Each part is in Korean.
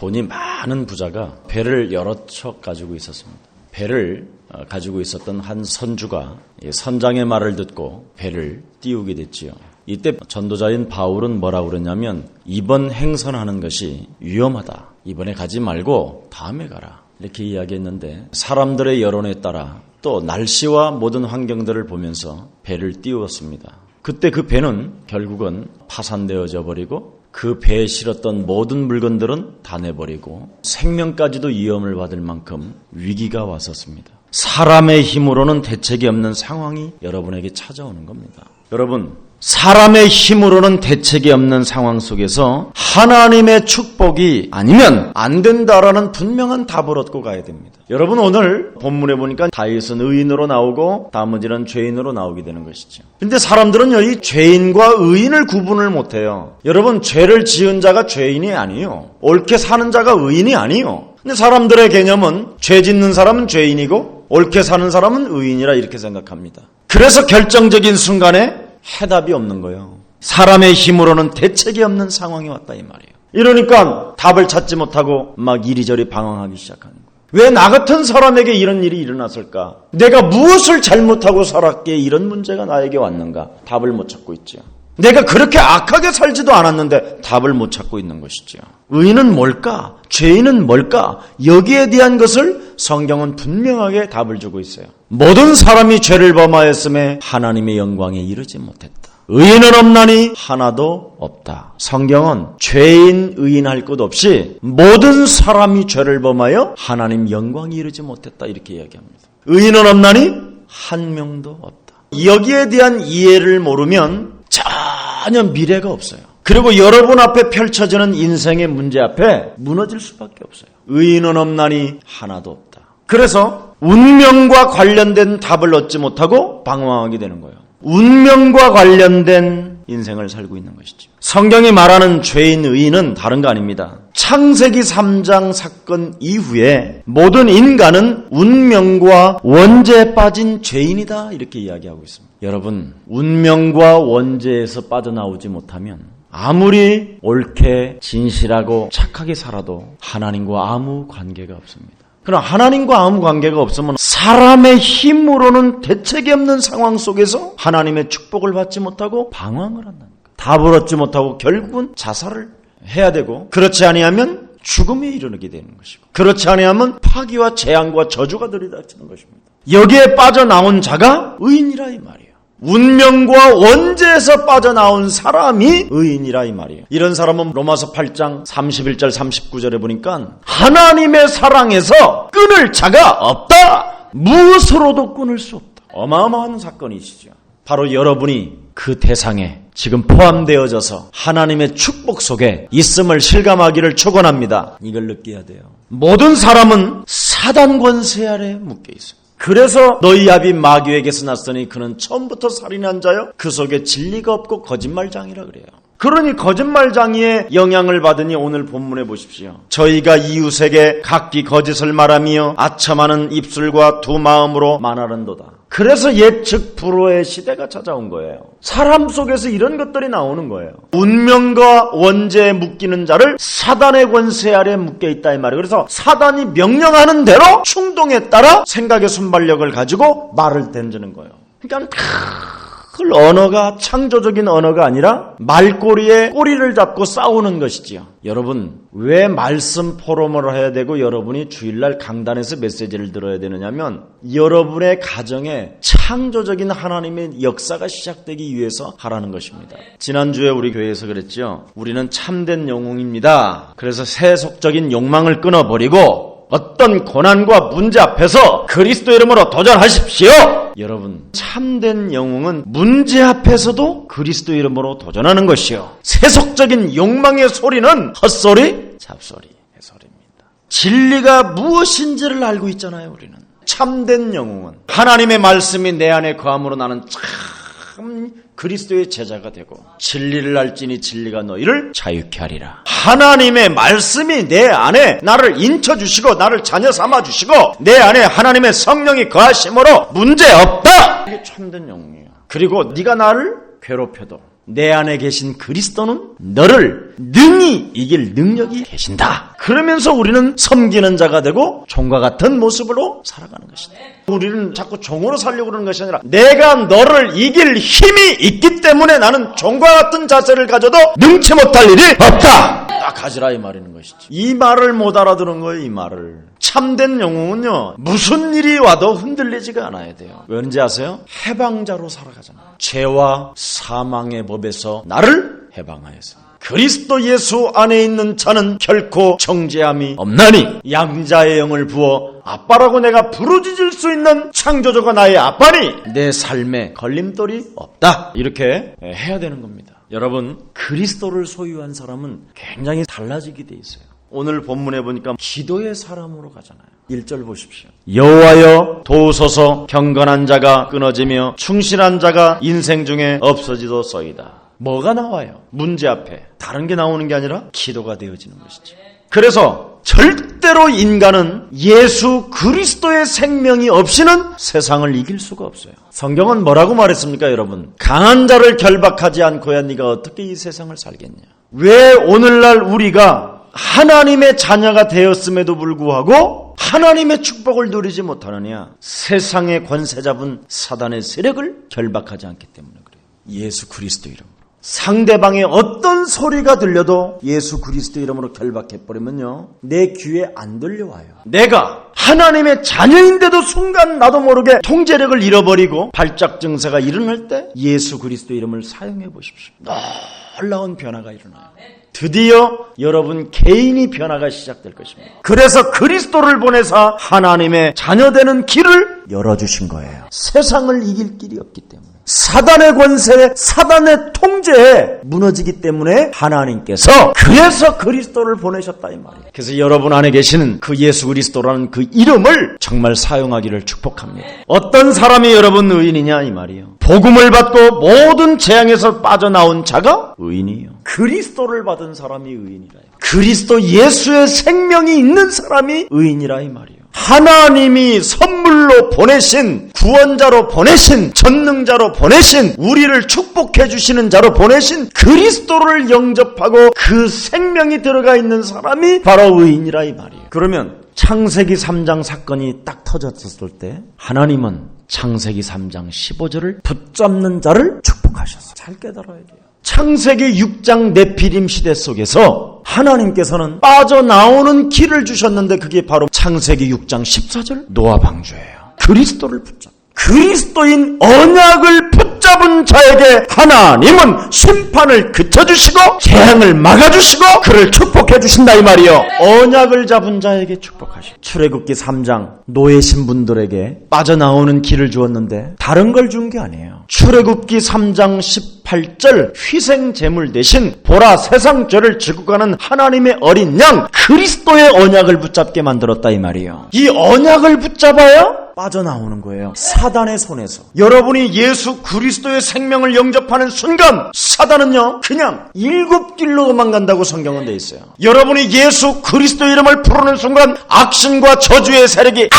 돈이 많은 부자가 배를 여러 척 가지고 있었습니다. 배를 가지고 있었던 한 선주가 선장의 말을 듣고 배를 띄우게 됐지요. 이때 전도자인 바울은 뭐라고 그러냐면 이번 행선하는 것이 위험하다. 이번에 가지 말고 다음에 가라. 이렇게 이야기했는데 사람들의 여론에 따라 또 날씨와 모든 환경들을 보면서 배를 띄웠습니다. 그때 그 배는 결국은 파산되어져 버리고 그 배에 실었던 모든 물건들은 다 내버리고 생명까지도 위험을 받을 만큼 위기가 왔었습니다. 사람의 힘으로는 대책이 없는 상황이 여러분에게 찾아오는 겁니다. 여러분, 사람의 힘으로는 대책이 없는 상황 속에서 하나님의 축복이 아니면 안 된다라는 분명한 답을 얻고 가야 됩니다. 여러분, 오늘 본문에 보니까 다윗은 의인으로 나오고 나머지는 죄인으로 나오게 되는 것이죠. 근데 사람들은요, 이 죄인과 의인을 구분을 못해요. 여러분, 죄를 지은 자가 죄인이 아니에요. 옳게 사는 자가 의인이 아니에요. 근데 사람들의 개념은 죄 짓는 사람은 죄인이고 옳게 사는 사람은 의인이라 이렇게 생각합니다. 그래서 결정적인 순간에 해답이 없는 거예요. 사람의 힘으로는 대책이 없는 상황이 왔다 이 말이에요. 이러니까 답을 찾지 못하고 막 이리저리 방황하기 시작하는 거예요. 왜 나 같은 사람에게 이런 일이 일어났을까? 내가 무엇을 잘못하고 살았기에 이런 문제가 나에게 왔는가? 답을 못 찾고 있죠. 내가 그렇게 악하게 살지도 않았는데 답을 못 찾고 있는 것이죠. 의인은 뭘까? 죄인은 뭘까? 여기에 대한 것을 성경은 분명하게 답을 주고 있어요. 모든 사람이 죄를 범하였음에 하나님의 영광에 이르지 못했다. 의인은 없나니 하나도 없다. 성경은 죄인 의인 할 것 없이 모든 사람이 죄를 범하여 하나님 영광에 이르지 못했다 이렇게 이야기합니다. 의인은 없나니 한 명도 없다. 여기에 대한 이해를 모르면 전혀 미래가 없어요. 그리고 여러분 앞에 펼쳐지는 인생의 문제 앞에 무너질 수밖에 없어요. 의인은 없나니 하나도 없다. 그래서 운명과 관련된 답을 얻지 못하고 방황하게 되는 거예요. 운명과 관련된 인생을 살고 있는 것이죠. 성경이 말하는 죄인 의인은 다른 거 아닙니다. 창세기 3장 사건 이후에 모든 인간은 운명과 원죄에 빠진 죄인이다 이렇게 이야기하고 있습니다. 여러분, 운명과 원죄에서 빠져나오지 못하면 아무리 옳게 진실하고 착하게 살아도 하나님과 아무 관계가 없습니다. 그러나 하나님과 아무 관계가 없으면 사람의 힘으로는 대책이 없는 상황 속에서 하나님의 축복을 받지 못하고 방황을 한다는 거예요. 답을 얻지 못하고 결국은 자살을 해야 되고 그렇지 아니하면 죽음에 이르게 되는 것이고 그렇지 아니하면 파기와 재앙과 저주가 들이닥치는 것입니다. 여기에 빠져나온 자가 의인이라 이 말이에요. 운명과 원죄에서 빠져나온 사람이 의인이라 이 말이에요. 이런 사람은 로마서 8장 31절 39절에 보니까 하나님의 사랑에서 끊을 자가 없다. 무엇으로도 끊을 수 없다. 어마어마한 사건이시죠. 바로 여러분이 그 대상에 지금 포함되어져서 하나님의 축복 속에 있음을 실감하기를 축원합니다. 이걸 느껴야 돼요. 모든 사람은 사단 권세 아래 묶여 있어요. 그래서 너희 아비 마귀에게서 났으니 그는 처음부터 살인한 자요 그 속에 진리가 없고 거짓말장이라 그래요. 그러니 거짓말장이의 영향을 받으니 오늘 본문에 보십시오. 저희가 이웃에게 각기 거짓을 말하며 아첨하는 입술과 두 마음으로 말하는도다. 그래서 예측 불허의 시대가 찾아온 거예요. 사람 속에서 이런 것들이 나오는 거예요. 운명과 원죄에 묶이는 자를 사단의 권세 아래 묶여 있다 이 말이에요. 그래서 사단이 명령하는 대로 충동에 따라 생각의 순발력을 가지고 말을 던지는 거예요. 그러니까 그 언어가 창조적인 언어가 아니라 말꼬리에 꼬리를 잡고 싸우는 것이지요. 여러분, 왜 말씀 포럼을 해야 되고 여러분이 주일날 강단에서 메시지를 들어야 되느냐면 여러분의 가정에 창조적인 하나님의 역사가 시작되기 위해서 하라는 것입니다. 지난주에 우리 교회에서 그랬죠. 우리는 참된 영웅입니다. 그래서 세속적인 욕망을 끊어버리고 어떤 고난과 문제 앞에서 그리스도 이름으로 도전하십시오. 여러분, 참된 영웅은 문제 앞에서도 그리스도 이름으로 도전하는 것이요. 세속적인 욕망의 소리는 헛소리, 잡소리, 해소리입니다. 진리가 무엇인지를 알고 있잖아요. 우리는 참된 영웅은 하나님의 말씀이 내 안에 거함으로 나는 참 그리스도의 제자가 되고 진리를 알지니 진리가 너희를 자유케 하리라. 하나님의 말씀이 내 안에 나를 인쳐주시고 나를 자녀 삼아주시고 내 안에 하나님의 성령이 거하심으로 문제없다. 이게 참된 영웅이에요. 그리고 네가 나를 괴롭혀도 내 안에 계신 그리스도는 너를 능히 이길 능력이 계신다. 그러면서 우리는 섬기는 자가 되고 종과 같은 모습으로 살아가는 것이다. 우리는 자꾸 종으로 살려고 그러는 것이 아니라 내가 너를 이길 힘이 있기 때문에 나는 종과 같은 자세를 가져도 능치 못할 일이 없다. 가지라 이 말이는 것이지. 이 말을 못 알아들은 거예요. 이 말을. 참된 영웅은요, 무슨 일이 와도 흔들리지가 않아야 돼요. 왠지 아세요? 해방자로 살아가잖아요. 죄와 사망의 법에서 나를 해방하여서 그리스도 예수 안에 있는 자는 결코 정죄함이 없나니 양자의 영을 부어 아빠라고 내가 부르짖을 수 있는 창조주가 나의 아빠니 내 삶에 걸림돌이 없다. 이렇게 해야 되는 겁니다. 여러분, 그리스도를 소유한 사람은 굉장히 달라지게 돼 있어요. 오늘 본문에 보니까 기도의 사람으로 가잖아요. 1절 보십시오. 여호와여 도우소서 경건한 자가 끊어지며 충실한 자가 인생 중에 없어지도소이다. 뭐가 나와요? 문제 앞에 다른 게 나오는 게 아니라 기도가 되어지는 것이죠. 그래서 절대로 인간은 예수 그리스도의 생명이 없이는 세상을 이길 수가 없어요. 성경은 뭐라고 말했습니까, 여러분? 강한 자를 결박하지 않고야 네가 어떻게 이 세상을 살겠냐? 왜 오늘날 우리가 하나님의 자녀가 되었음에도 불구하고 하나님의 축복을 누리지 못하느냐? 세상의 권세 잡은 사단의 세력을 결박하지 않기 때문에 그래요. 예수 그리스도 이름으로. 상대방의 어떤 소리가 들려도 예수 그리스도 이름으로 결박해버리면요, 내 귀에 안 들려와요. 내가 하나님의 자녀인데도 순간 나도 모르게 통제력을 잃어버리고 발작 증세가 일어날 때 예수 그리스도 이름을 사용해 보십시오. 놀라운 변화가 일어나요. 드디어 여러분 개인이 변화가 시작될 것입니다. 그래서 그리스도를 보내사 하나님의 자녀되는 길을 열어주신 거예요. 세상을 이길 길이 없기 때문에. 사단의 권세, 사단의 통제에 무너지기 때문에 하나님께서 그래서 그리스도를 보내셨다 이 말이에요. 그래서 여러분 안에 계시는 그 예수 그리스도라는 그 이름을 정말 사용하기를 축복합니다. 어떤 사람이 여러분 의인이냐 이 말이에요. 복음을 받고 모든 재앙에서 빠져나온 자가 의인이에요. 그리스도를 받은 사람이 의인이라. 그리스도 예수의 생명이 있는 사람이 의인이라 이 말이에요. 하나님이 선물로 보내신, 구원자로 보내신, 전능자로 보내신, 우리를 축복해 주시는 자로 보내신 그리스도를 영접하고 그 생명이 들어가 있는 사람이 바로 의인이라 이 말이에요. 그러면 창세기 3장 사건이 딱 터졌을 때 하나님은 창세기 3장 15절을 붙잡는 자를 축복하셨어요. 잘 깨달아야 돼요. 창세기 6장 네피림 시대 속에서 하나님께서는 빠져나오는 길을 주셨는데 그게 바로 창세기 6장 14절 노아 방주예요. 그리스도를 붙잡. 그리스도인 언약을 붙잡은 자에게 하나님은 심판을 그쳐주시고 재앙을 막아주시고 그를 축복해 주신다 이 말이요. 언약을 잡은 자에게 축복하시고. 출애굽기 3장 노예 신분들에게 빠져나오는 길을 주었는데 다른 걸 준 게 아니에요. 출애굽기 3장 18절 희생 제물 대신 보라 세상 죄를 지고 가는 하나님의 어린 양 그리스도의 언약을 붙잡게 만들었다 이 말이에요. 이 언약을 붙잡아야 빠져나오는 거예요. 사단의 손에서. 여러분이 예수 그리스도의 생명을 영접하는 순간 사단은요 그냥 7길로 도망간다고 성경은 돼 있어요. 여러분이 예수 그리스도 이름을 부르는 순간 악신과 저주의 세력이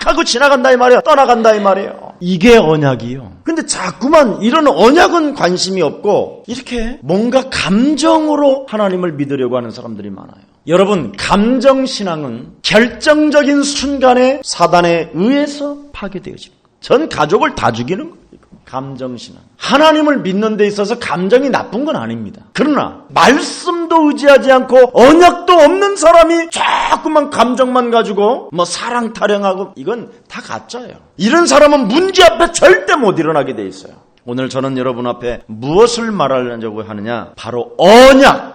하고 지나간다 이 말이에요. 떠나간다 이 말이에요. 이게 언약이요. 근데 자꾸만 이런 언약은 관심이 없고 이렇게 뭔가 감정으로 하나님을 믿으려고 하는 사람들이 많아요. 여러분, 감정신앙은 결정적인 순간에 사단에 의해서 파괴되어집니다. 전 가족을 다 죽이는 거예요. 감정신앙. 하나님을 믿는 데 있어서 감정이 나쁜 건 아닙니다. 그러나 말씀도 의지하지 않고 언약도 없는 사람이 자꾸만 감정만 가지고 뭐 사랑 타령하고 이건 다 가짜예요. 이런 사람은 문제 앞에 절대 못 일어나게 돼 있어요. 오늘 저는 여러분 앞에 무엇을 말하려고 하느냐? 바로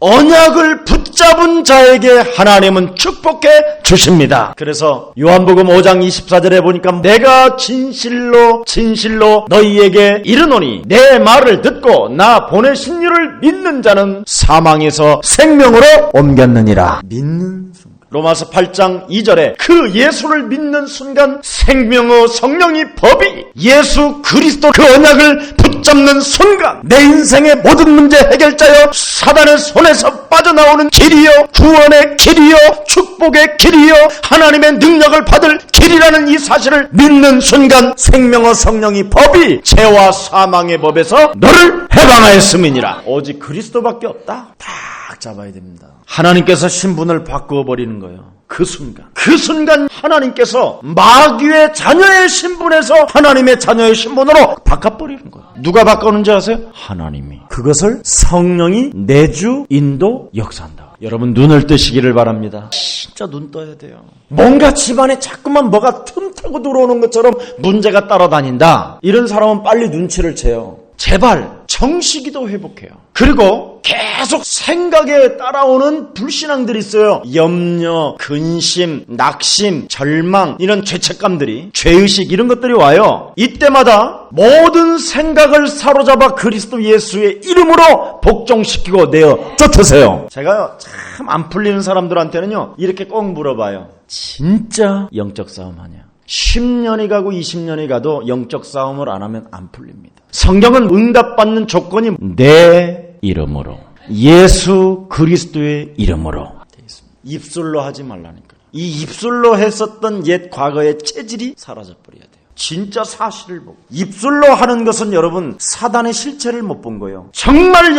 언약을 붙잡은 자에게 하나님은 축복해 주십니다. 그래서 요한복음 5장 24절에 보니까 내가 진실로 너희에게 이르노니 내 말을 듣고 나 보내신 이를 믿는 자는 사망에서 생명으로 옮겼느니라. 믿는 순간. 로마서 8장 2절에 그 예수를 믿는 순간 생명의 성령이 법이 예수 그리스도 그 언약을 붙잡는 순간 내 인생의 모든 문제 해결자여 사단의 손에서 빠져나오는 길이요 구원의 길이요 축복의 길이요 하나님의 능력을 받을 길이라는 이 사실을 믿는 순간 생명의 성령이 법이 죄와 사망의 법에서 너를 해방하였음이니라. 오직 그리스도밖에 없다. 다 딱 잡아야 됩니다. 하나님께서 신분을 바꾸어 버리는 거예요. 그 순간 하나님께서 마귀의 자녀의 신분에서 하나님의 자녀의 신분으로 바꿔버리는 거예요. 누가 바꾸는지 아세요? 하나님이. 그것을 성령이 내주, 인도, 역사한다. 여러분 눈을 뜨시기를 바랍니다. 진짜 눈 떠야 돼요. 뭔가 집안에 자꾸만 뭐가 틈타고 들어오는 것처럼 문제가 따라다닌다. 이런 사람은 빨리 눈치를 채요. 제발 정식이도 회복해요. 그리고 계속 생각에 따라오는 불신앙들이 있어요. 염려, 근심, 낙심, 절망 이런 죄책감들이, 죄의식 이런 것들이 와요. 이때마다 모든 생각을 사로잡아 그리스도 예수의 이름으로 복종시키고 내어 쫓으세요. 제가 참 안 풀리는 사람들한테는요 이렇게 꼭 물어봐요. 진짜 영적 싸움 하냐? 10년이 가고 20년이 가도 영적 싸움을 안 하면 안 풀립니다. 성경은 응답받는 조건이 내 이름으로, 예수 그리스도의 이름으로 되어 있습니다. 입술로 하지 말라니까요. 이 입술로 했었던 옛 과거의 체질이 사라져버려야 돼요. 진짜 사실을 보고. 입술로 하는 것은 여러분 사단의 실체를 못 본 거예요. 정말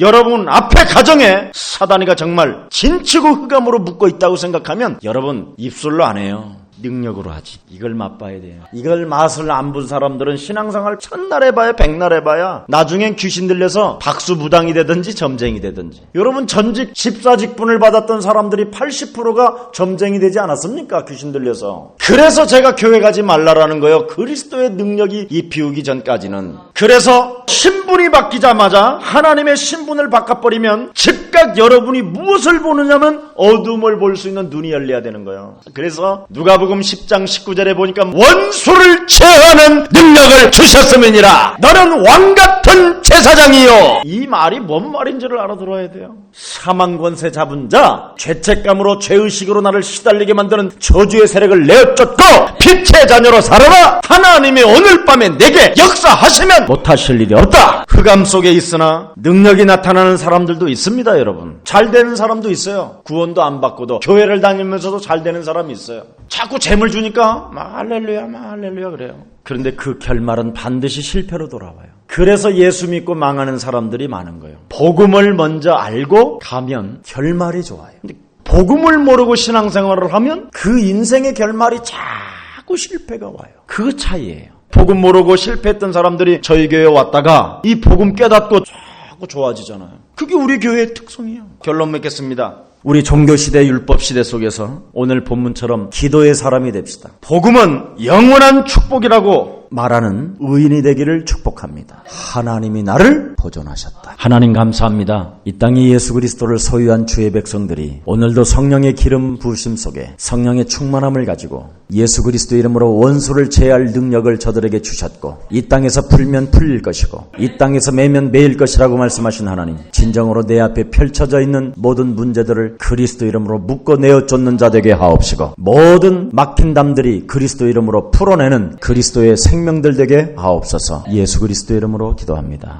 여러분 앞에 가정에 사단이가 정말 진치고 흑암으로 묶어 있다고 생각하면 여러분 입술로 안 해요. 능력으로 하지. 이걸 맛봐야 돼요. 이걸 맛을 안 본 사람들은 신앙생활 첫날 해봐야 백날 해봐야 나중엔 귀신 들려서 박수무당이 되든지 점쟁이 되든지. 여러분 전직 집사직분을 받았던 사람들이 80%가 점쟁이 되지 않았습니까? 귀신 들려서. 그래서 제가 교회 가지 말라라는 거예요. 그리스도의 능력이 입히우기 전까지는. 그래서 신분이 바뀌자마자 하나님의 신분을 바꿔버리면 즉각 여러분이 무엇을 보느냐면 어둠을 볼 수 있는 눈이 열려야 되는 거예요. 그래서 누가복음 10장 19절에 보니까 원수를 제어하는 능력을 주셨음이니라. 너는 왕같은 제사장이요. 이 말이 뭔 말인지를 알아들어야 돼요. 사망 권세 잡은 자, 죄책감으로 죄의식으로 나를 시달리게 만드는 저주의 세력을 내어쫓고 빛의 자녀로 살아라. 하나님이 오늘 밤에 내게 역사하시면 못하실 일이 없다. 흑암 속에 있으나 능력이 나타나는 사람들도 있습니다. 여러분 잘 되는 사람도 있어요. 구원도 안 받고도 교회를 다니면서도 잘 되는 사람이 있어요. 자꾸 재물 주니까 막 할렐루야 막 할렐루야 그래요. 그런데 그 결말은 반드시 실패로 돌아와요. 그래서 예수 믿고 망하는 사람들이 많은 거예요. 복음을 먼저 알고 가면 결말이 좋아요. 근데 복음을 모르고 신앙생활을 하면 그 인생의 결말이 자꾸 실패가 와요. 그 차이예요. 복음 모르고 실패했던 사람들이 저희 교회에 왔다가 이 복음 깨닫고 자꾸 좋아지잖아요. 그게 우리 교회의 특성이에요. 결론 맺겠습니다. 우리 종교시대 율법시대 속에서 오늘 본문처럼 기도의 사람이 됩시다. 복음은 영원한 축복이라고 말하는 의인이 되기를 축복합니다. 하나님이 나를 보존하셨다. 하나님 감사합니다. 이 땅에 예수 그리스도를 소유한 주의 백성들이 오늘도 성령의 기름 부으심 속에 성령의 충만함을 가지고 예수 그리스도 이름으로 원수를 제할 능력을 저들에게 주셨고 이 땅에서 풀면 풀릴 것이고 이 땅에서 매면 매일 것이라고 말씀하신 하나님, 진정으로 내 앞에 펼쳐져 있는 모든 문제들을 그리스도 이름으로 묶어내어 쫓는 자 되게 하옵시고 모든 막힌 담들이 그리스도 이름으로 풀어내는 그리스도의 생명들 되게 하옵소서. 예수 그리스도 이름으로 기도합니다.